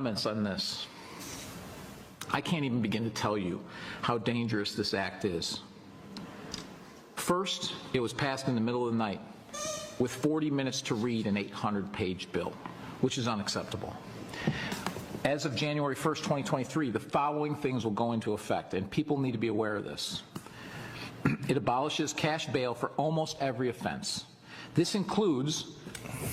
Comments on this. I can't even begin to tell you how dangerous this act is. First, it was passed in the middle of the night with 40 minutes to read an 800-page bill, which is unacceptable. As of January 1st, 2023, the following things will go into effect, and people need to be aware of this. It abolishes cash bail for almost every offense. This includes,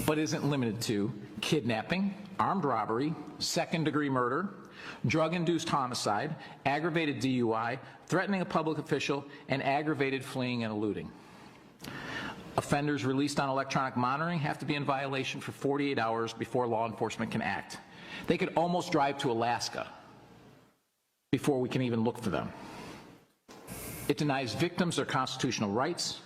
but isn't limited to, kidnapping, armed robbery, second-degree murder, drug-induced homicide, aggravated DUI, threatening a public official, and aggravated fleeing and eluding. Offenders released on electronic monitoring have to be in violation for 48 hours before law enforcement can act. They could almost drive to Alaska before we can even look for them. It denies victims their constitutional rights.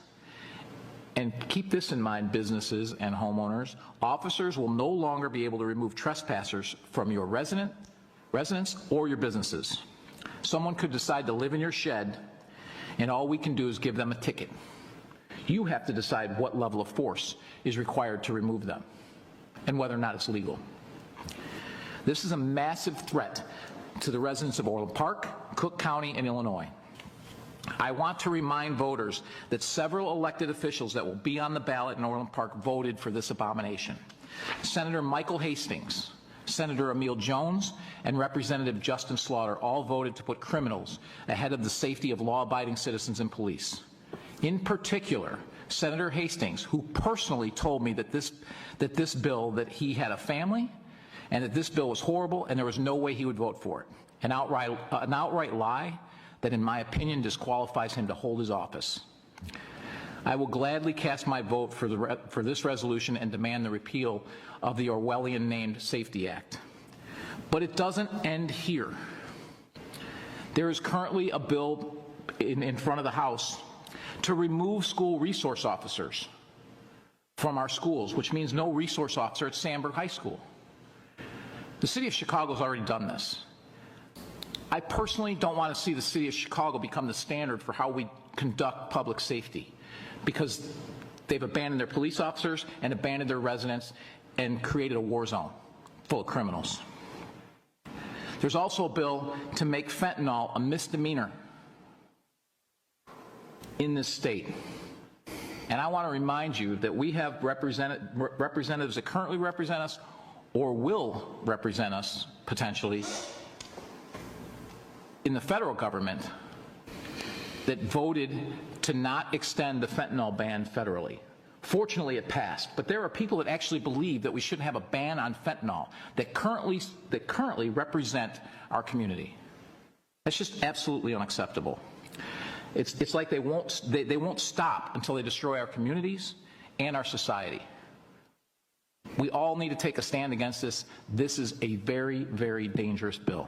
And keep this in mind, businesses and homeowners. Officers will no longer be able to remove trespassers from your residence or your businesses. Someone could decide to live in your shed, and all we can do is give them a ticket. You have to decide what level of force is required to remove them and whether or not it's legal. This is a massive threat to the residents of Orland Park, Cook County, and Illinois. I want to remind voters that several elected officials that will be on the ballot in Orland Park voted for this abomination. Senator Michael Hastings, Senator Emil Jones, and Representative Justin Slaughter all voted to put criminals ahead of the safety of law-abiding citizens and police. In particular, Senator Hastings, who personally told me that that he had a family and that this bill was horrible and there was no way he would vote for it. An outright lie that, in my opinion, disqualifies him to hold his office. I will gladly cast my vote for this resolution and demand the repeal of the Orwellian-named Safety Act. But it doesn't end here. There is currently a bill in front of the House to remove school resource officers from our schools, which means no resource officer at Sandburg High School. The city of Chicago has already done this. I personally don't want to see the city of Chicago become the standard for how we conduct public safety, because they've abandoned their police officers and abandoned their residents and created a war zone full of criminals. There's also a bill to make fentanyl a misdemeanor in this state. And I want to remind you that we have representatives that currently represent us or will represent us potentially in the federal government that voted to not extend the fentanyl ban federally. Fortunately, it passed, but there are people that actually believe that we shouldn't have a ban on fentanyl that currently represent our community. That's just absolutely unacceptable. It's like they won't stop until they destroy our communities and our society. We all need to take a stand against this. This is a very, very dangerous bill.